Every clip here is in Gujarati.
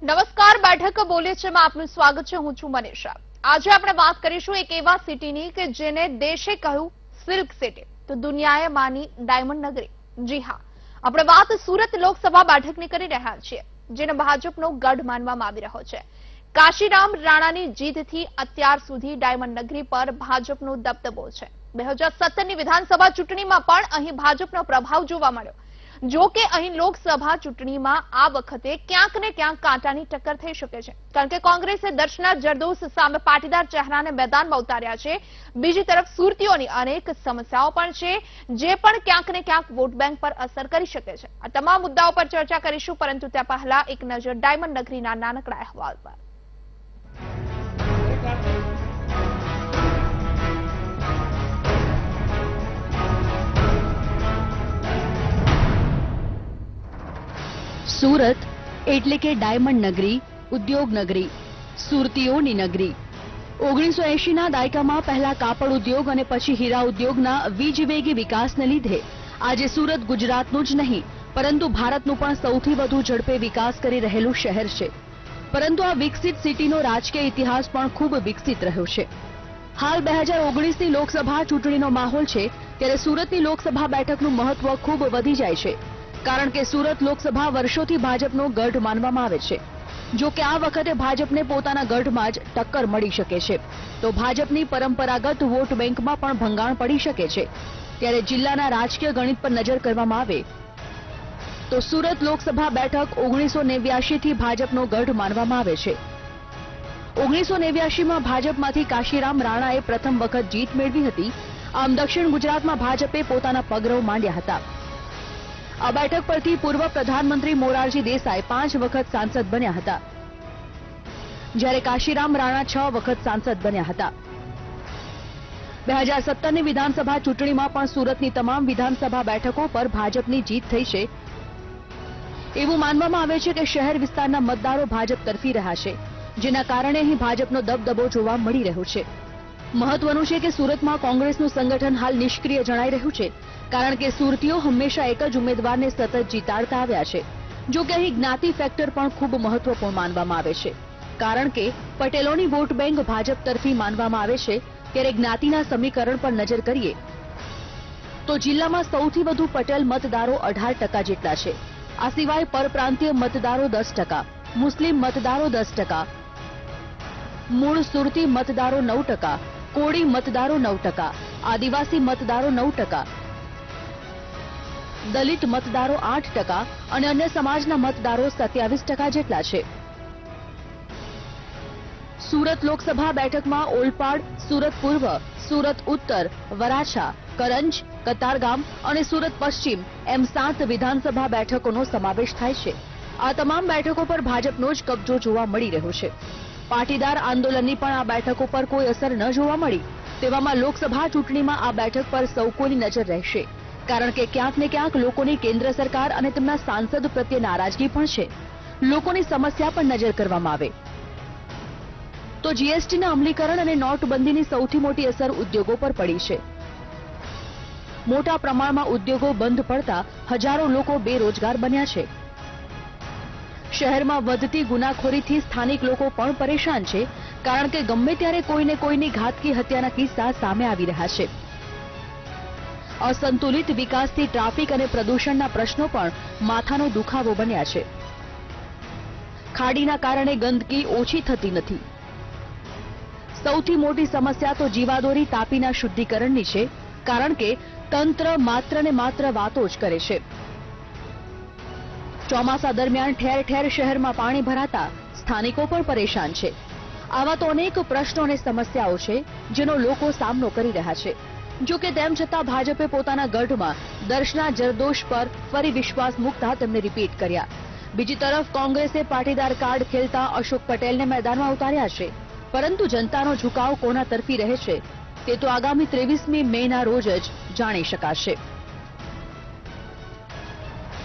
નમસ્કાર, બેઠક બોલે છે માં આપનું સ્વાગત છે। હું છું મનીષા। આજે આપણે વાત કરીશું એક એવા સિટીની કે જેને દેશે કહ્યું સિલ્ક સિટી તો દુનિયાએ માની ડાયમંડ નગરી। જી હા, આપણે વાત સુરત લોકસભા બેઠકની કરી રહ્યા છીએ, જેને ભાજપનો ગઢ માનવામાં આવી રહ્યો છે। કાશીરામ રાણાની જીતથી અત્યાર સુધી ડાયમંડ નગરી પર ભાજપનો દબદબો છે। 2017ની વિધાનસભા ચૂંટણીમાં પણ અહીં ભાજપનો પ્રભાવ જોવા મળ્યો। જો કે અહીં લોકસભા ચૂંટણીમાં આ વખતે ક્યાંક ને ક્યાંક કાંટાની ટક્કર થઈ શકે છે, કારણ કે કોંગ્રેસે દર્શના જરદોશ સામે પાટીદાર ચહેરાને મેદાનમાં ઉતાર્યા છે। બીજી તરફ સુરતીઓની અનેક સમસ્યાઓ પણ છે, જે પણ ક્યાંક ને ક્યાંક વોટ બેંક પર અસર કરી શકે છે। આ તમામ મુદ્દાઓ પર ચર્ચા કરીશું, પરંતુ ત્યાં પહેલા એક નજર ડાયમંડ નગરીના નાનકડા અહેવાલ પર। સુરત એટલે કે ડાયમંડ નગરી, ઉદ્યોગ નગરી, સુરતીઓની નગરી। 1980ના દાયકામાં પહેલા કાપડ ઉદ્યોગ અને પછી હીરા ઉદ્યોગના વીજવેગી વિકાસને લીધે આજે સુરત ગુજરાતનું જ નહીં પરંતુ ભારતનું પણ સૌથી વધુ ઝડપે વિકાસ કરી રહેલું શહેર છે। પરંતુ આ વિકસિત સિટીનો રાજકીય ઇતિહાસ પણ ખૂબ વિકસિત રહ્યો છે। હાલ 2019ની લોકસભા ચૂંટણીનો માહોલ છે, ત્યારે સુરતની લોકસભા બેઠકનું મહત્વ ખૂબ વધી જાય છે, કારણ કે સુરત લોકસભા વર્ષોથી ભાજપનો ગઢ માનવામાં આવે છે। જો કે આ વખતે ભાજપને પોતાના ગઢમાં જ ટક્કર મળી શકે છે, તો ભાજપની પરંપરાગત વોટ બેંકમાં પણ ભંગાણ પડી શકે છે। ત્યારે જિલ્લાના રાજકીય ગણિત પર નજર કરવામાં આવે તો સુરત લોકસભા બેઠક 1989થી ભાજપનો ગઢ માનવામાં આવે છે। 1989માં ભાજપમાંથી કાશીરામ રાણાએ પ્રથમ વખત જીત મેળવી હતી। આમ દક્ષિણ ગુજરાતમાં ભાજપે પોતાના પગરવ માંડ્યા હતા। આ બેઠક પરથી પૂર્વ પ્રધાનમંત્રી મોરારજી દેસાઈ 5 વખત સાંસદ બન્યા હતા, જ્યારે કાશીરામ રાણા 6 વખત સાંસદ બન્યા હતા। 2017ની વિધાનસભા ચૂંટણીમાં પણ સુરતની તમામ વિધાનસભા બેઠકો પર ભાજપની જીત થઈ છે। એવું માનવામાં આવે છે કે શહેર વિસ્તારના મતદારો ભાજપ તરફી રહ્યા છે, જેના કારણે અહીં ભાજપનો દબદબો જોવા મળી રહ્યો છે। મહત્વનું છે કે સુરતમાં કોંગ્રેસનું સંગઠન હાલ નિષ્ક્રિય જણાઈ રહ્યું છે, કારણ કે સુરતીઓ હંમેશા એક જ ઉમેદવારને સતત જીતાડતા આવ્યા છે। જો કે અહીં જ્ઞાતિ ફેક્ટર પણ ખૂબ મહત્વપૂર્ણ માનવામાં આવે છે, કારણ કે પટેલોની વોટ બેંક ભાજપ તરફી માનવામાં આવે છે। ત્યારે જ્ઞાતિના સમીકરણ પર નજર કરીએ તો જિલ્લામાં સૌથી વધુ પટેલ મતદારો 18% જેટલા છે। આ સિવાય પરપ્રાંતીય મતદારો 10%, મુસ્લિમ મતદારો 10%, મૂળ સુરતી મતદારો 9%, કોળી મતદારો 9%, આદિવાસી મતદારો 9%, દલિત મતદારો 8% અને અન્ય સમાજના મતદારો 27% જેટલા છે। સુરત લોકસભા બેઠકમાં ઓલપાડ, સુરત પૂર્વ, સુરત ઉત્તર, વરાછા, કરંજ, કતારગામ અને સુરત પશ્ચિમ એમ 7 વિધાનસભા બેઠકોનો સમાવેશ થાય છે। આ તમામ બેઠકો પર ભાજપનો જ કબજો જોવા મળી રહ્યો છે। પાટીદાર આંદોલનની પણ આ બેઠકો પર કોઈ અસર ન જોવા મળી, તેવામાં લોકસભા ચૂંટણીમાં આ બેઠક પર સૌ કોઈની નજર રહેશે, કારણ કે ક્યાંક ને ક્યાંક લોકોની કેન્દ્ર સરકાર અને તેમના સાંસદ પ્રત્યે નારાજગી પણ છે। લોકોની સમસ્યા પર નજર કરવામાં આવે તો જીએસટીના અમલીકરણ અને નોટબંધીની સૌથી મોટી અસર ઉદ્યોગો પર પડી છે। મોટા પ્રમાણમાં ઉદ્યોગો બંધ પડતા હજારો લોકો બેરોજગાર બન્યા છે। શહેરમાં વધતી ગુનાખોરીથી સ્થાનિક લોકો પણ પરેશાન છે, કારણ કે ગમે ત્યારે કોઈને કોઈની ઘાતકી હત્યાના કિસ્સા સામે આવી રહ્યા છે। અસંતુલિત વિકાસથી ટ્રાફિક અને પ્રદૂષણના પ્રશ્નો પણ માથાનો દુખાવો બન્યા છે। ખાડીના કારણે ગંદકી ઓછી થતી નથી। સૌથી મોટી સમસ્યા તો જીવાદોરી તાપીના શુદ્ધિકરણની છે, કારણ કે તંત્ર માત્ર ને માત્ર વાતો જ કરે છે। ચોમાસા દરમિયાન ઠેર ઠેર શહેરમાં પાણી ભરાતા સ્થાનિકો પણ પરેશાન છે। આવા તો અનેક પ્રશ્નો અને સમસ્યાઓ છે, જેનો લોકો સામનો કરી રહ્યા છે। જો કે તેમ છતાં ભાજપે પોતાના ગઢમાં દર્શના જરદોશ પર ફરી વિશ્વાસ મૂકતા તેમને રિપીટ કર્યા। બીજી તરફ કોંગ્રેસે પાટીદાર કાર્ડ ખેલતા અશોક પટેલને મેદાનમાં ઉતાર્યા છે, પરંતુ જનતાનો ઝુકાવ કોના તરફી રહે છે તે તો આગામી 23મી મેના રોજ જ જાણી શકાશે।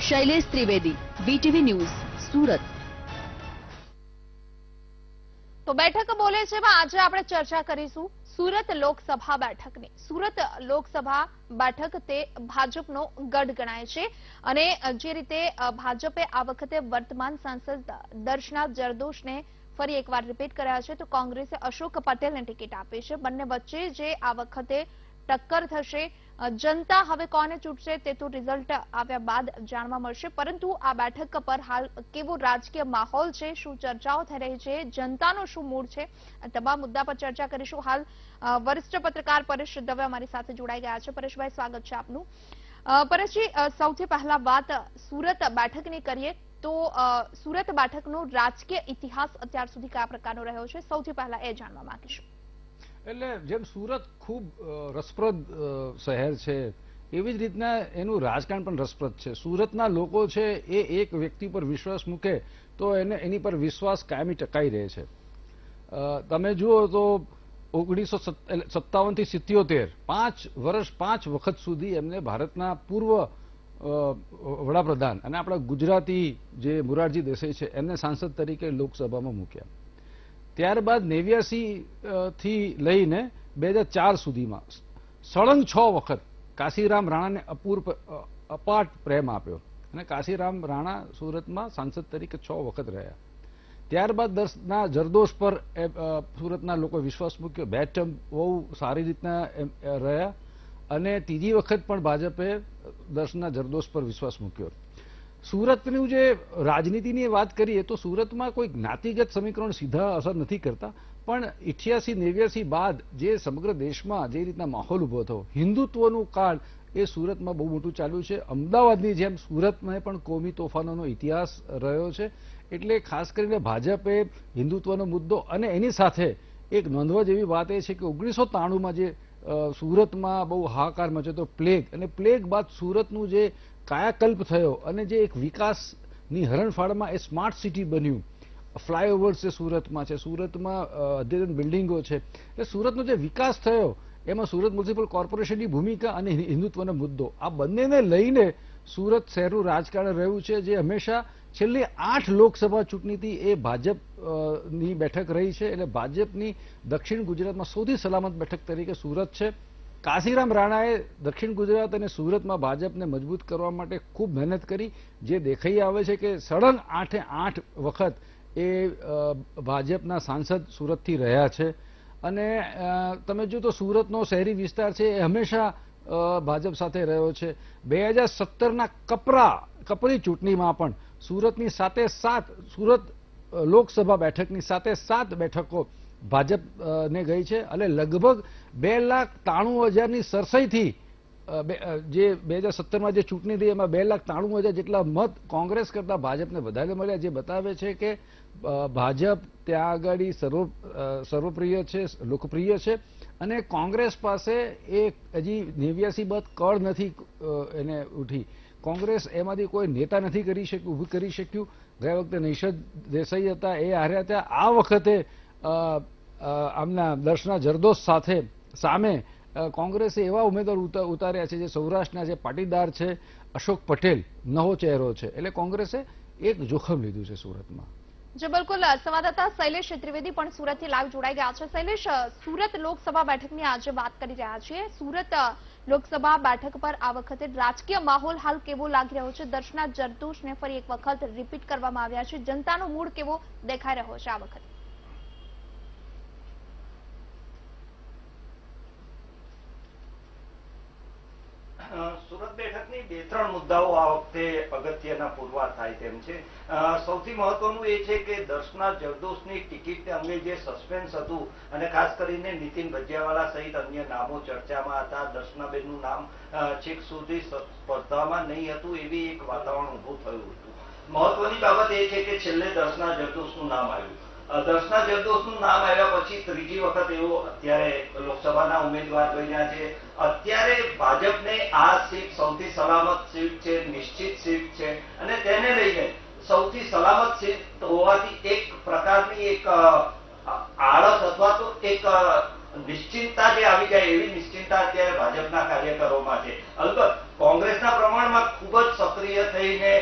Shailesh Trivedi, BTV news, Surat. તો બેઠક બોલે છે આજે આપણે ચર્ચા કરીશું સુરત લોકસભા બેઠકની. સુરત લોકસભા બેઠક તે ભાજપનો ગઢ ગણાય છે અને જે રીતે ભાજપે આ વખતે વર્તમાન સાંસદ દર્શના જરદોશને ફરી એકવાર રિપીટ કર્યા છે, તો કોંગ્રેસે અશોક પટેલને ટિકિટ આપી છે. બંને વચ્ચે જે આ વખતે ટક્કર થશે, જનતા હવે કોને ચૂંટશે તે તો રિઝલ્ટ આવ્યા બાદ જાણવા મળશે. પરંતુ આ બેઠક પર હાલ કેવો રાજકીય માહોલ છે, શું ચર્ચાઓ થઈ રહી છે, જનતાનો શું મૂડ છે, તમામ મુદ્દા પર ચર્ચા કરીશું. હાલ વરિષ્ઠ પત્રકાર પરેશ દવે અમારી સાથે જોડાઈ ગયા છે. પરેશભાઈ, સ્વાગત છે આપનું. પરેશજી, સૌથી પહેલા વાત સુરત બેઠકની કરીએ તો સુરત બેઠકનો રાજકીય ઇતિહાસ અત્યાર સુધી કયા પ્રકારનો રહ્યો છે, સૌથી પહેલા એ જાણવા માંગીશું. એટલે જેમ સુરત ખૂબ રસપ્રદ શહેર છે, એવી જ રીતના એનું રાજકારણ પણ રસપ્રદ છે. સુરતના લોકો છે એ એક વ્યક્તિ પર વિશ્વાસ મૂકે તો એની પર વિશ્વાસ કાયમી ટકાઈ રહે છે. તમે જુઓ તો 1957 થી 77 5 વખત સુધી એમને ભારતના પૂર્વ વડાપ્રધાન અને આપણા ગુજરાતી જે મોરારજી દેસાઈ છે એમને સાંસદ તરીકે લોકસભામાં મૂક્યા. ત્યારબાદ 89 થી લઈને 2004 સુધીમાં સળંગ 6 વખત કાશીરામ રાણાને અપાટ પ્રેમ આપ્યો અને કાશીરામ રાણા સુરતમાં સાંસદ તરીકે 6 વખત રહ્યા. ત્યારબાદ દર્શના જરદોશ પર સુરતના લોકોએ વિશ્વાસ મૂક્યો, 2 ટર્મ બહુ સારી રીતના રહ્યા અને ત્રીજી વખત પણ ભાજપે દર્શના જરદોશ પર વિશ્વાસ મૂક્યો. સુરતની જે રાજનીતિની વાત કરીએ તો સુરતમાં કોઈ જ્ઞાતિગત સમીકરણ સીધા અસર નથી કરતા, પણ 88-89 બાદ જે સમગ્ર દેશમાં જે રીતના માહોલ ઉભો થયો, હિન્દુત્વનું કાળ એ સુરતમાં બહુ મોટું ચાલ્યું છે. અમદાવાદની જેમ સુરતમાં પણ કોમી તોફાનોનો ઇતિહાસ રહ્યો છે. એટલે ખાસ કરીને ભાજપે હિન્દુત્વનો મુદ્દો અને એની સાથે એક નોંધવા જેવી વાત એ છે કે 1993માં જે સુરતમાં બહુ હાહાકાર મચ્યો પ્લેગ, અને પ્લેગ બાદ સુરતનું જે કાયાકલ્પ થયો અને જે એક વિકાસની હરણફાળમાં એ સ્માર્ટ સિટી બન્યું, ફ્લાયઓવર્સ છે સુરતમાં છે, સુરતમાં અદ્યતન બિલ્ડિંગો છે, એટલે સુરતનો જે વિકાસ થયો એમાં સુરત મ્યુનિસિપલ કોર્પોરેશનની ભૂમિકા અને હિન્દુત્વનો મુદ્દો, આ બંનેને લઈને સુરત શહેરનું રાજકારણ રહ્યું છે. જે હંમેશા છેલ્લી 8 લોકસભા ચૂંટણીથી એ ભાજપની બેઠક રહી છે. એટલે ભાજપની દક્ષિણ ગુજરાતમાં સૌથી સલામત બેઠક તરીકે સુરત છે. કાશીરામ રાણાએ દક્ષિણ ગુજરાત અને સુરતમાં ભાજપને મજબૂત કરવા માટે ખૂબ મહેનત કરી, જે દેખાઈ આવે છે કે સળંગ 8 વખત એ ભાજપના સાંસદ સુરતથી રહ્યા છે. અને તમે જો તો સુરતનો શહેરી વિસ્તાર છે એ હંમેશા ભાજપ સાથે રહ્યો છે. 2017ના કપરી ચૂંટણીમાં પણ સુરતની સાથે 7 સુરત લોકસભા બેઠકની સાથે 7 બેઠકો ભાજપને ગઈ છે અને લગભગ 2,93,000ની સરસાઈથી જે 2017માં જે ચૂંટણી થઈ એમાં 2,93,000 જેટલા મત કોંગ્રેસ કરતા ભાજપને વધારે મળ્યા, જે બતાવે છે કે ભાજપ ત્યાં આગળ સર્વપ્રિય છે, લોકપ્રિય છે અને કોંગ્રેસ પાસે એક હજી 89 બાદ કળ નથી એને ઉઠી. કોંગ્રેસ એમાંથી કોઈ નેતા નથી ઊભું કરી શક્યું. ગયા વખતે નિષદ દેસાઈ હતા, એ હાર્યા હતા. આ વખતે આમના દર્શના જરદોશ સામે કોંગ્રેસે એવા ઉમેદવાર ઉતાર્યા છે જે સૌરાષ્ટ્રના જે પાટીદાર છે, અશોક પટેલ નવો ચહેરો છે. એટલે કોંગ્રેસે એક જોખમ લીધું છે સુરતમાં. જે બિલકુલ સંવાદદાતા શૈલેષ ત્રિવેદી પણ સુરતથી લાઈવ જોડાઈ ગયા છે. શૈલેષ, સુરત લોકસભા બેઠકની આજે વાત કરી રહ્યા છીએ. સુરત લોકસભા બેઠક પર આ વખતે રાજકીય માહોલ હાલ કેવો લાગી રહ્યો છે? દર્શના જરદોશને ફરી એક વખત રિપીટ કરવામાં આવ્યા છે. જનતાનો મૂડ કેવો દેખાઈ રહ્યો છે આ વખતે? સુરત બેઠકની 2-3 મુદ્દાઓ આ વખતે અગત્યના પુરવાર થાય તેમ છે. સૌથી મહત્વનું એ છે કે દર્શના જરદોશની ટિકિટ અંગે જે સસ્પેન્સ હતું અને ખાસ કરીને નીતિન ભજીયાવાલા સહિત અન્ય નામો ચર્ચામાં હતા, દર્શનાબેનનું નામ છેક સુધી સ્પર્ધામાં નહીં હતું એવી એક વાતાવરણ ઉભું થયું હતું. મહત્વની બાબત એ છે કે છેલ્લે દર્શના જરદોશનું નામ આવ્યું. દર્શના જરદોશનું નામ આવ્યા પછી ત્રીજી વખત એવો અત્યારે લોકસભાના ઉમેદવાર બન્યા છે. અત્યારે ભાજપને આ સીટ સૌથી સલામત સીટ છે, નિશ્ચિત સીટ છે અને તેને લઈને સૌથી સલામત સીટ હોવાથી એક પ્રકારની એક આળસ અથવા તો એક નિશ્ચિંતતા જે આવી જાય એવી નિશ્ચિંતતા અત્યારે ભાજપના કાર્યકરોમાં છે. અલબત્ત કોંગ્રેસના પ્રમાણમાં ખૂબ જ સક્રિય થઈને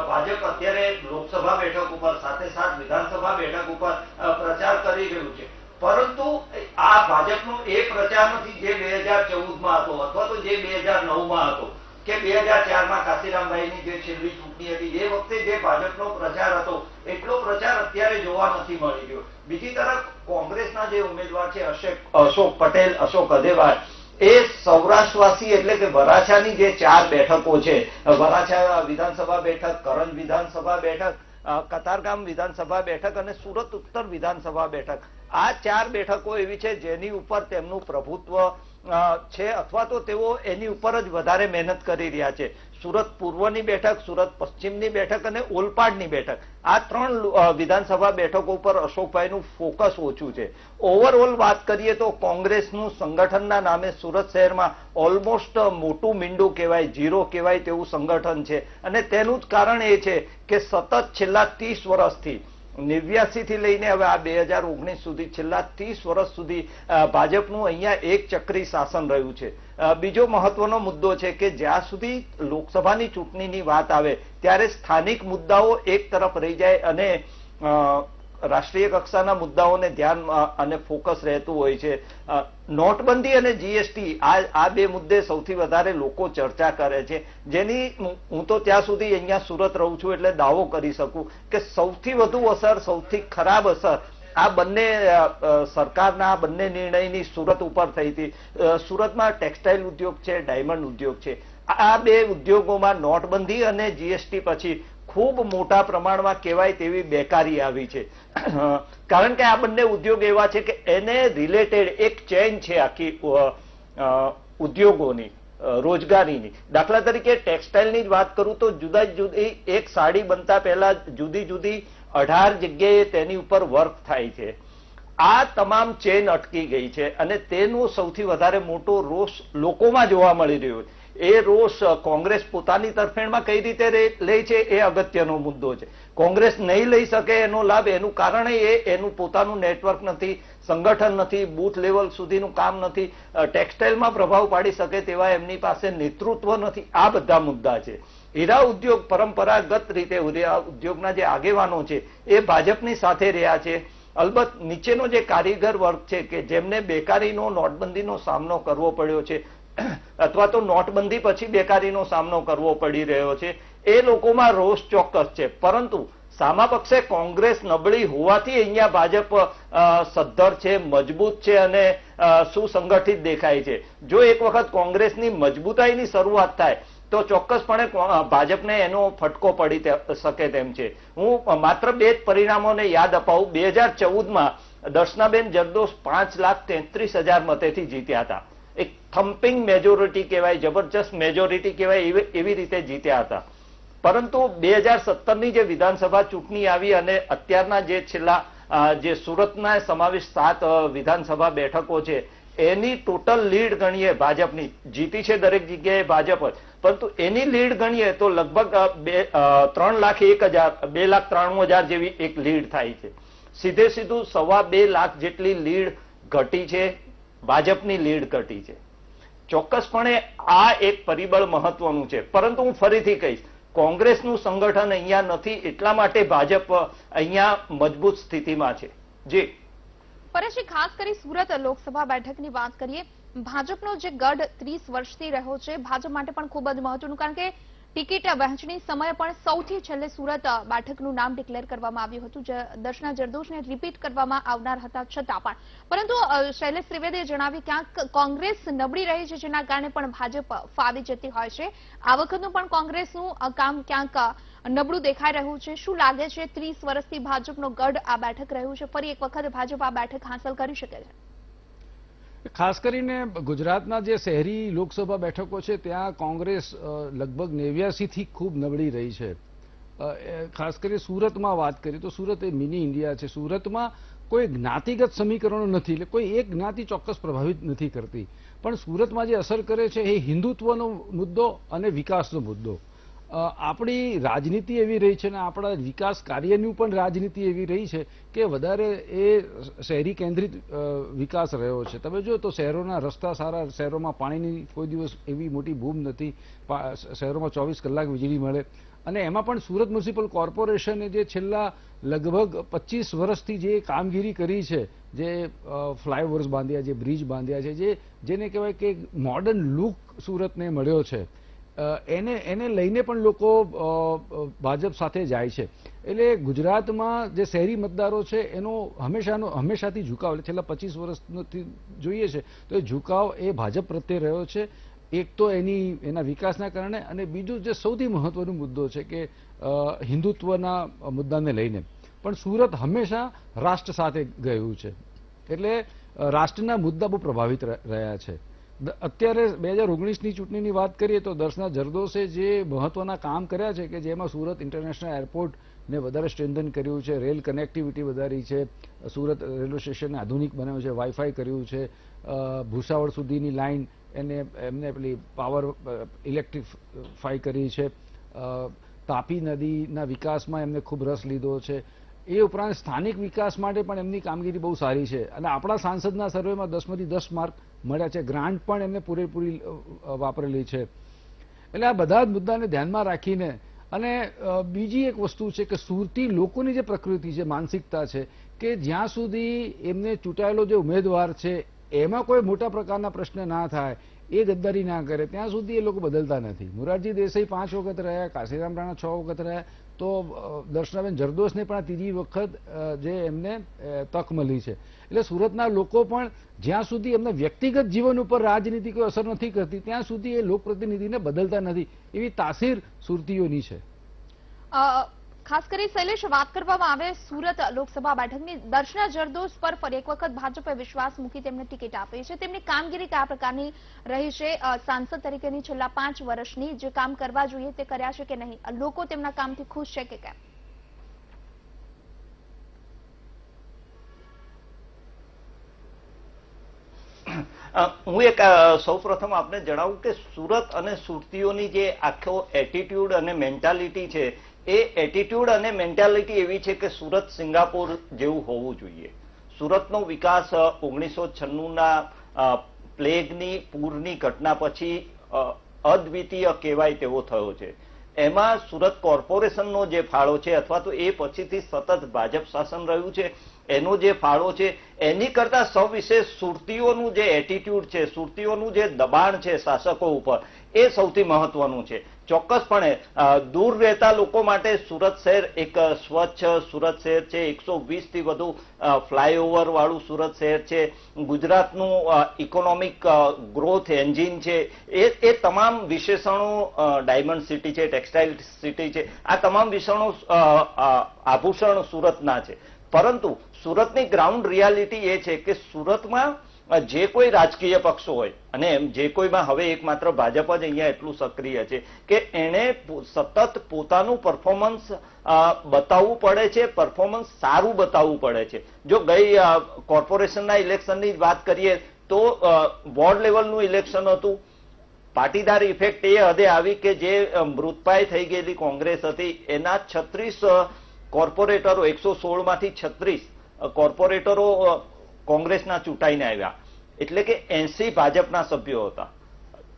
ભાજપ અત્યારે લોકસભા બેઠક ઉપર સાથે વિધાનસભા બેઠક ઉપર પ્રચાર કરી રહ્યું છે. પરંતુ આ ભાજપનો એ પ્રચાર નથી જે 2014માં હતો અથવા તો જે 2009માં હતો કે 2004માં કાશીરામભાઈની જે છેલ્લી ચૂંટણી હતી એ વખતે જે ભાજપનો પ્રચાર હતો એટલો પ્રચાર અત્યારે જોવા નથી મળી રહ્યો. બીજી તરફ કોંગ્રેસના જે ઉમેદવાર છે અશોક પટેલ, અશોક અધેવાલ, એ સૌરાષ્ટ્રવાસી એટલે કે વરાછાની જે 4 બેઠકો છે, વરાછા વિધાનસભા બેઠક, કરંજ વિધાનસભા બેઠક, કતારગામ વિધાનસભા બેઠક અને સુરત ઉત્તર વિધાનસભા બેઠક, આ 4 બેઠકો એવી છે જેની ઉપર તેમનું પ્રભુત્વ છે અથવા તો તેઓ એની ઉપર જ વધારે મહેનત કરી રહ્યા છે. સુરત પૂર્વની બેઠક, સુરત પશ્ચિમની બેઠક અને ઓલપાડની બેઠક, આ 3 વિધાનસભા બેઠકો ઉપર અશોકભાઈનું ફોકસ ઓછું છે. ઓવરઓલ વાત કરીએ તો કોંગ્રેસનું સંગઠનના નામે સુરત શહેરમાં ઓલમોસ્ટ મોટું મીંડું કહેવાય, ઝીરો કહેવાય તેવું સંગઠન છે અને તેનું જ કારણ એ છે કે સતત છેલ્લા 30 વર્ષથી 89 થી લઈને હવે આ 2019 સુધી છેલ્લા 30 વર્ષ સુધી ભાજપનું અહીંયા એક ચક્રી શાસન રહ્યું છે. બીજો મહત્વનો મુદ્દો છે કે જ્યાં સુધી લોકસભાની ચૂંટણીની વાત આવે ત્યારે સ્થાનિક મુદ્દાઓ એક તરફ રહી જાય અને રાષ્ટ્રીય કક્ષાના મુદ્દાઓને ધ્યાન અને ફોકસ રહેતું હોય છે. નોટબંધી અને જીએસટી આ 2 મુદ્દે સૌથી વધારે લોકો ચર્ચા કરે છે, જેની હું તો ત્યાં સુધી અહીંયા સુરત રહું છું એટલે દાવો કરી શકું કે સૌથી વધુ અસર, સૌથી ખરાબ અસર આ બંને સરકારના બંને નિર્ણયની સુરત ઉપર થઈ હતી. સુરતમાં ટેક્સટાઇલ ઉદ્યોગ છે, ડાયમંડ ઉદ્યોગ છે, આ 2 ઉદ્યોગોમાં નોટબંધી અને જીએસટી પછી ખૂબ મોટા પ્રમાણમાં કહેવાય તેવી બેકારી આવી છે. કારણ કે આ બંને ઉદ્યોગ એવા છે કે એને રિલેટેડ એક ચેઇન છે આખી ઉદ્યોગોની, રોજગારીની. દાખલા તરીકે ટેક્સટાઇલની જ વાત કરું તો જુદા જુદી એક સાડી બનતા પહેલા જુદી જુદી 18 જગ્યાએ તેની ઉપર વર્ક થાય છે. આ તમામ ચેઇન અટકી ગઈ છે અને તેનો સૌથી વધારે મોટો રોષ લોકોમાં જોવા મળી રહ્યો છે. એ રોષ કોંગ્રેસ પોતાની તરફેણમાં કઈ રીતે લે છે એ અગત્યનો મુદ્દો છે. કોંગ્રેસ નહીં લઈ શકે એનો લાભ, એનું કારણ એનું પોતાનું નેટવર્ક નથી, સંગઠન નથી, બૂથ લેવલ સુધીનું કામ નથી, ટેક્સટાઇલમાં પ્રભાવ પાડી શકે તેવા એમની પાસે નેતૃત્વ નથી. આ બધા મુદ્દા છે. હીરા ઉદ્યોગ પરંપરાગત રીતે હીરા ઉદ્યોગના જે આગેવાનો છે એ ભાજપની સાથે રહ્યા છે. અલબત્ત નીચેનો જે કારીગર વર્ગ છે કે જેમને બેકારીનો, નોટબંધીનો સામનો કરવો પડ્યો છે અથવા તો નોટબંધી પછી બેકારીનો સામનો કરવો પડી રહ્યો છે, એ લોકોમાં રોષ ચોક્કસ છે. પરંતુ સામા પક્ષે કોંગ્રેસ નબળી હોવાથી અહીંયા ભાજપ સદ્ધર છે, મજબૂત છે અને સુસંગઠિત દેખાય છે. જો એક વખત કોંગ્રેસની મજબૂતાઈની શરૂઆત થાય તો ચોક્કસપણે ભાજપને એનો ફટકો પડી શકે તેમ છે. હું માત્ર 2 જ પરિણામોને યાદ અપાવું. 2014માં દર્શનાબેન જરદોશ 5,33,000 મતેથી જીત્યા હતા. એક થમ્પિંગ મેજોરિટી કહેવાય, જબરજસ્ત મેજોરિટી કહેવાય એવી રીતે જીત્યા હતા. પરંતુ 2017ની જે વિધાનસભા ચૂંટણી આવી અને અત્યારના જે છેલ્લા જે સુરતના સમાવેશ 7 વિધાનસભા બેઠકો છે એની ટોટલ લીડ ગણીએ ભાજપની, જીતી છે દરેક જગ્યાએ ભાજપ જ, પરંતુ એની લીડ ગણીએ તો લગભગ 2,93,000 જેવી એક લીડ થાય છે. સીધે સીધું 2.25 લાખ જેટલી લીડ ઘટી છે, ભાજપની લીડ ઘટી છે. ચોક્કસપણે આ એક પરિબળ મહત્વનું છે. પરંતુ હું ફરીથી કહીશ, કોંગ્રેસનું સંગઠન અહીંયા નથી એટલા માટે ભાજપ અહીંયા મજબૂત સ્થિતિમાં છે. જી પરેશજી, ખાસ કરી સુરત લોકસભા બેઠકની વાત કરીએ, ભાજપનો જે ગઢ 30 વર્ષથી રહ્યો છે ભાજપ માટે પણ ખૂબ જ મહત્વનું, કારણ કે ટિકિટ વહેંચણી સમયે પણ સૌથી છેલ્લે સુરત બેઠકનું નામ ડિક્લેર કરવામાં આવ્યું હતું. દર્શના જરદોશને રિપીટ કરવામાં આવનાર હતા છતાં પણ. પરંતુ શૈલેષ ત્રિવેદીએ જણાવ્યું ક્યાંક કોંગ્રેસ નબળી રહી છે જેના કારણે પણ ભાજપ ફાવી જતી હોય છે. આ વખતનું પણ કોંગ્રેસનું કામ ક્યાંક નબળું દેખાઈ રહ્યું છે. શું લાગે છે 30 વર્ષથી ભાજપનો ગઢ આ બેઠક રહ્યું છે, ફરી એક વખત ભાજપ આ બેઠક હાંસલ કરી શકે છે? ખાસ કરીને ગુજરાતના જે શહેરી લોકસભા બેઠકો છે ત્યાં કોંગ્રેસ લગભગ 89 થી ખૂબ નબળી રહી છે. ખાસ કરી સુરતમાં વાત કરીએ તો સુરત એ મિની ઇન્ડિયા છે. સુરતમાં કોઈ જ્ઞાતિગત સમીકરણો નથી, એટલે કોઈ એક જ્ઞાતિ ચોક્કસ પ્રભાવિત નથી કરતી, પણ સુરતમાં જે અસર કરે છે એ હિન્દુત્વનો મુદ્દો અને વિકાસનો મુદ્દો. આપણી રાજનીતિ એવી રહી છે ને આપણા વિકાસ કાર્યની પણ રાજનીતિ એવી રહી છે કે વધારે એ શહેરી કેન્દ્રિત વિકાસ રહ્યો છે. તમે જો તો શહેરોના રસ્તા સારા, શહેરોમાં પાણીની કોઈ દિવસ એવી મોટી બૂમ નથી, શહેરોમાં 24 કલાક વીજળી મળે અને એમાં પણ સુરત મ્યુનિસિપલ કોર્પોરેશને જે છેલ્લા લગભગ 25 વર્ષથી જે કામગીરી કરી છે, જે ફ્લાયઓવર્સ બાંધ્યા, જે બ્રિજ બાંધ્યા છે, જેને કહેવાય કે મોડર્ન લુક સુરતને મળ્યો છે, એને લઈને પણ લોકો ભાજપ સાથે જાય છે. એટલે ગુજરાતમાં જે શહેરી મતદારો છે એનો હંમેશાથી ઝુકાવ, એટલે છેલ્લા 25 વર્ષથી જોઈએ છે તો એ ઝુકાવ એ ભાજપ પ્રત્યે રહ્યો છે. એક તો એના વિકાસના કારણે, અને બીજું જે સૌથી મહત્વનો મુદ્દો છે કે હિન્દુત્વના મુદ્દાને લઈને પણ સુરત હંમેશા રાષ્ટ્ર સાથે ગયું છે. એટલે રાષ્ટ્રના મુદ્દા બહુ પ્રભાવિત રહ્યા છે. અત્યારે 2019ની ચૂંટણીની વાત કરીએ તો દર્શના જરદોશે જે મહત્વના કામ કર્યા છે કે જેમાં સુરત ઇન્ટરનેશનલ એરપોર્ટને વધારે સ્ટ્રેન્થન કર્યું છે, રેલ કનેક્ટિવિટી વધારી છે, સુરત રેલવે સ્ટેશનને આધુનિક બનાવ્યું છે, વાઈફાઈ કર્યું છે, ભૂસાવળ સુધીની લાઇન એમને પેલી પાવર ઇલેક્ટ્રિફાઈ કરી છે, તાપી નદીના વિકાસમાં એમને ખૂબ રસ લીધો છે. એ ઉપરાંત સ્થાનિક વિકાસ માટે પણ એમની કામગીરી બહુ સારી છે અને આપણા સાંસદના સર્વેમાં 10માંથી 10 માર્ક મળ્યા છે. ગ્રાન્ટ પણ એમને પૂરેપૂરી વાપરેલી છે. એટલે આ બધા જ મુદ્દાને ધ્યાનમાં રાખીને, અને બીજી એક વસ્તુ છે કે સુરતી લોકોની જે પ્રકૃતિ છે, માનસિકતા છે કે જ્યાં સુધી એમને ચૂંટાયેલો જે ઉમેદવાર છે એમાં કોઈ મોટા પ્રકારના પ્રશ્ન ના થાય, એ ગદ્દારી ના કરે, ત્યાં સુધી એ લોકો બદલતા નથી. મોરારજી દેસાઈ 5 વખત રહ્યા, કાશીરામ રાણા 6 વખત રહ્યા, તો દર્શનાબેન જરદોશને પણ ત્રીજી વખત જે એમને તક મળી છે. એટલે સુરતના લોકો પણ જ્યાં સુધી એમના વ્યક્તિગત જીવન ઉપર રાજનીતિ કોઈ અસર નથી કરતી ત્યાં સુધી એ લોકપ્રતિનિધિને બદલતા નથી, એવી તાસીર સુરતીઓની છે. ખાસ કરી શૈલેષ, વાત કરવામાં આવે સુરત લોકસભા બેઠકની, દર્શના જરદોશ પર ફરી એક વખત ભાજપે વિશ્વાસ મૂકી તેમને ટિકિટ આપી છે. તેમની કામગીરી કયા પ્રકારની રહી છે? સાંસદ તરીકેની છેલ્લા 5 વર્ષની જે કામ કરવા જોઈએ તે કર્યા છે કે નહીં? લોકો તેમના કામથી ખુશ છે કે કેમ? હું એક સૌપ્રથમ આપને જણાવું કે સુરત અને સુરતીઓની જે આખો એટીટ્યુડ અને મેન્ટાલિટી છે, એ એટીટ્યુડ અને મેન્ટાલિટી એવી છે કે સુરત સિંગાપોર જેવું હોવું જોઈએ. સુરતનો વિકાસ 1996ના પ્લેગની પૂરની ઘટના પછી અદ્વિતીય કહેવાય તેવો થયો છે. એમાં સુરત કોર્પોરેશનનો જે ફાળો છે, અથવા તો એ પછીથી સતત ભાજપ શાસન રહ્યું છે એનો જે ફાળો છે, એની કરતા સવિશેષ સુરતીઓનું જે એટીટ્યુડ છે, સુરતીઓનું જે દબાણ છે શાસકો ઉપર, એ સૌથી મહત્વનું છે. ચોક્કસપણે દૂર રહેતા લોકો માટે સુરત શહેર એક સ્વચ્છ સુરત શહેર છે, 120 થી વધુ ફ્લાયઓવર વાળું સુરત શહેર છે, ગુજરાતનું ઇકોનોમિક ગ્રોથ એન્જિન છે, એ તમામ વિશેષણો, ડાયમંડ સિટી છે, ટેક્સટાઇલ સિટી છે, આ તમામ વિશેષણો આભૂષણ સુરતના છે. પરંતુ સુરતની ગ્રાઉન્ડ રિયાલિટી એ છે કે સુરતમાં જે કોઈ રાજકીય પક્ષો હોય, અને જે કોઈમાં હવે એકમાત્ર ભાજપ જ અહીંયા એટલું સક્રિય છે કે એને સતત પોતાનું પરફોર્મન્સ બતાવવું પડે છે, પરફોર્મન્સ સારું બતાવવું પડે છે. જો ગઈ કોર્પોરેશનના ઇલેક્શનની વાત કરીએ તો વોર્ડ લેવલનું ઇલેક્શન હતું. પાટીદાર ઇફેક્ટ એ હદે આવી કે જે મૃતપાય થઈ ગયેલી કોંગ્રેસ હતી એના 36 કોર્પોરેટરો, 116માંથી 36 કોર્પોરેટરો કોંગ્રેસના ચૂંટાઈને આવ્યા, એટલે કે 80 ભાજપના સભ્યો હતા.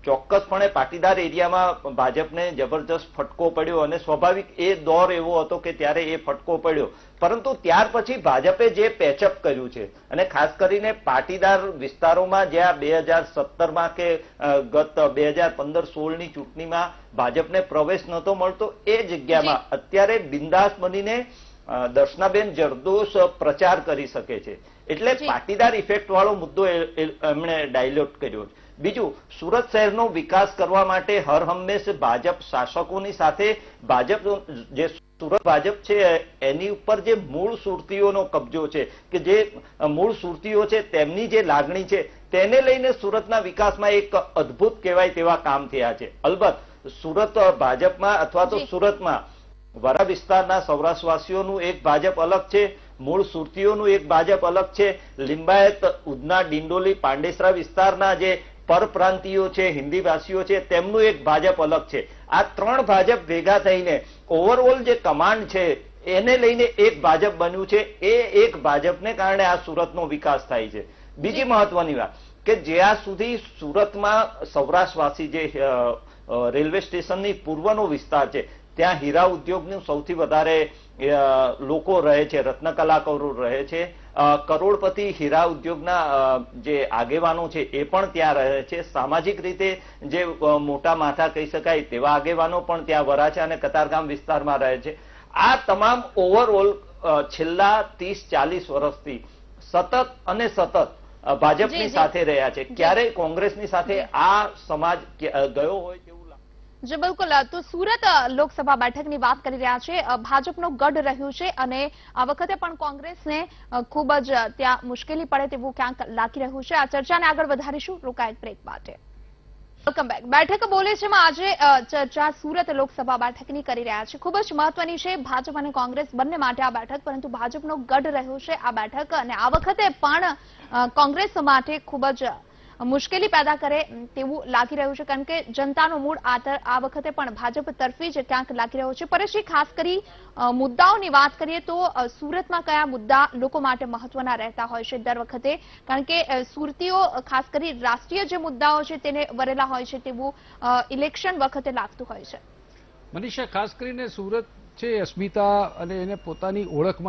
ચોક્કસપણે પાટીદાર એરિયામાં ભાજપને જબરજસ્ત ફટકો પડ્યો અને સ્વાભાવિક એ દોર એવો હતો કે ત્યારે એ ફટકો પડ્યો. પરંતુ ત્યાર પછી ભાજપે જે પેચઅપ કર્યું છે, અને ખાસ કરીને પાટીદાર વિસ્તારોમાં જ્યાં 2017માં કે ગત 2015-16ની ચૂંટણીમાં ભાજપને પ્રવેશ નહોતો મળતો, એ જગ્યામાં અત્યારે બિંદાસ બનીને દર્શનાબેન જરદોશ પ્રચાર કરી શકે છે. એટલે પાટીદાર ઇફેક્ટ વાળો મુદ્દો એમણે ડાયલ્યુટ કર્યો. બીજું, સુરત શહેરનો વિકાસ કરવા માટે હર હંમેશ ભાજપ શાસકોની સાથે ભાજપ જે સુરત ભાજપ છે એની ઉપર જે મૂળ સુરતીઓનો કબજો છે, કે જે મૂળ સુરતીઓ છે તેમની જે લાગણી છે, તેને લઈને સુરતના વિકાસમાં એક અદ્ભુત કહેવાય તેવા કામ થયા છે. અલબત્ત સુરત ભાજપમાં અથવા તો સુરતમાં વરા વિસ્તારના સૌરાષ્ટ્રવાસીઓનું એક ભાજપ અલગ છે, મૂળ સુરતીઓનું એક ભાજપ અલગ છે, લિંબાયત, ઉધના, ડિંડોલી, પાંડેસરા વિસ્તારના જે પરપ્રાંતિયો છે, હિન્દી ભાષીઓ છે, તેમનું એક ભાજપ અલગ છે. આ 3 ભાજપ ભેગા થઈને ઓવરઓલ જે કમાન્ડ છે એને લઈને એક ભાજપ બન્યું છે. એ એક ભાજપને કારણે આ સુરતનો વિકાસ થાય છે. બીજી મહત્વની વાત કે જ્યાં સુધી સુરતમાં સૌરાષ્ટ્રવાસી જે રેલવે સ્ટેશનની પૂર્વનો વિસ્તાર છે ત્યાં હીરા ઉદ્યોગનું સૌથી વધારે લોકો રહે છે, રત્ન કલાકારો રહે છે. કરોડપતિ હીરા ઉદ્યોગના જે આગેવાનો છે એ પણ ત્યાં રહે છે. સામાજિક રીતે જે મોટા માથા કહી શકાય તેવા આગેવાનો પણ ત્યાં વરાછા અને કતારગામ વિસ્તારમાં રહે છે. આ તમામ ઓવરઓલ છેલ્લા 30-40 વર્ષથી સતત અને સતત ભાજપની સાથે રહ્યા છે. ક્યારેય કોંગ્રેસની સાથે આ સમાજ ગયો હોય તેવું જી બિલકુલ. તો સુરત લોકસભા બેઠકની વાત કરી રહ્યા છે. ભાજપનો ગઢ રહ્યું છે અને આ વખતે પણ કોંગ્રેસને ખૂબ જ ત્યાં મુશ્કેલી પડે તેવું ક્યાંક લાગી રહ્યું છે. આ ચર્ચાને આગળ વધારીશું રોકાય બ્રેક માટે. Welcome back. બેઠક બોલે છે આજે ચર્ચા સુરત લોકસભા બેઠકની કરી રહ્યા છે. ખૂબ જ મહત્વની છે ભાજપ અને કોંગ્રેસ બંને માટે આ બેઠક, પરંતુ ભાજપનો ગઢ રહ્યો છે આ બેઠક અને આ વખતે પણ કોંગ્રેસ માટે ખૂબ જ મુશ્કેલી પેદા કરે તેવું લાગી રહ્યું છે, કારણ કે જનતાનો મૂડ આ વખતે પણ ભાજપ તરફી જ ક્યાંક લાગી રહ્યો છે. પરેશજી, ખાસ કરી મુદ્દાઓની વાત કરીએ તો સુરતમાં કયા મુદ્દા લોકો માટે મહત્વના રહેતા હોય છે દર વખતે, કારણ કે સુરતીઓ ખાસ કરી રાષ્ટ્રીય જે મુદ્દાઓ છે તેને વરેલા હોય છે તેવું ઇલેક્શન વખતે લાગતું હોય છે. મનીષા, ખાસ કરીને સુરત છે અસ્મિતા અને એને પોતાની ઓળખ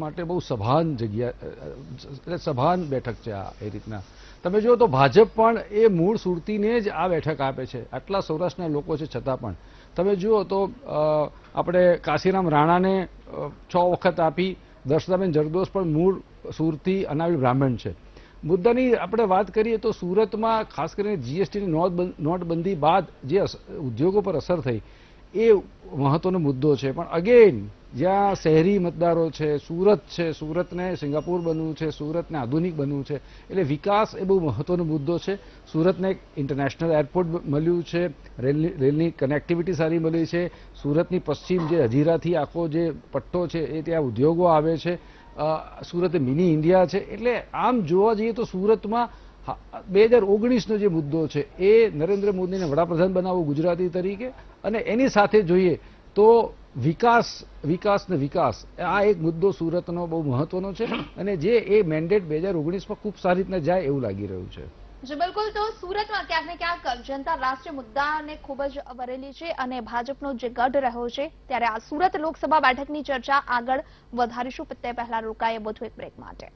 માટે બહુ સભાન જગ્યા, એટલે સભાન બેઠક છે આ. એ રીતના તમે જુઓ તો ભાજપ પણ એ મૂળ સુરતીને જ આ બેઠક આપે છે. આટલા સૌરાષ્ટ્રના લોકો છે છતાં પણ તમે જુઓ તો આપણે કાશીરામ રાણાને 6 વખત આપી. દર્શનાબેન જરદોશ પણ મૂળ સુરતી અનાવિલ બ્રાહ્મણ છે. મુદ્દાની આપણે વાત કરીએ તો સુરતમાં ખાસ કરીને જીએસટીની નોટબંધી બાદ જે ઉદ્યોગો પર અસર થઈ એ મહત્વનો મુદ્દો છે. પણ અગેન જ્યાં શહેરી મતદારો છે, સુરત છે, સુરતને સિંગાપુર બનવું છે, સુરતને આધુનિક બનવું છે, એટલે વિકાસ એ બહુ મહત્વનો મુદ્દો છે. સુરતને એક ઇન્ટરનેશનલ એરપોર્ટ મળ્યું છે, રેલની કનેક્ટિવિટી સારી મળી છે. સુરતની પશ્ચિમ જે હજીરાથી આખો જે પટ્ટો છે એ ત્યાં ઉદ્યોગો આવે છે. સુરત મિની ઇન્ડિયા છે. એટલે આમ જોવા જઈએ તો સુરતમાં 2019નો જે મુદ્દો છે એ નરેન્દ્ર મોદીને વડાપ્રધાન બનાવવો ગુજરાતી તરીકે, અને એની સાથે જોઈએ તો વિકાસ ને વિકાસ, આ એક મુદ્દો સુરતનો બહુ મહત્વનો છે અને જે એ મેન્ડેટ 2019માં ખૂબ સારી રીતના જાય એવું લાગી રહ્યું છે. જી બિલકુલ. તો સુરતમાં ક્યાંક ને ક્યાંક જનતા રાષ્ટ્રીય મુદ્દાને ખૂબ જ વરેલી છે અને ભાજપનો જે ગઢ રહ્યો છે, ત્યારે આ સુરત લોકસભા બેઠકની ચર્ચા આગળ વધારીશું તે પહેલા રોકાઈએ વધુ એક બ્રેક માટે.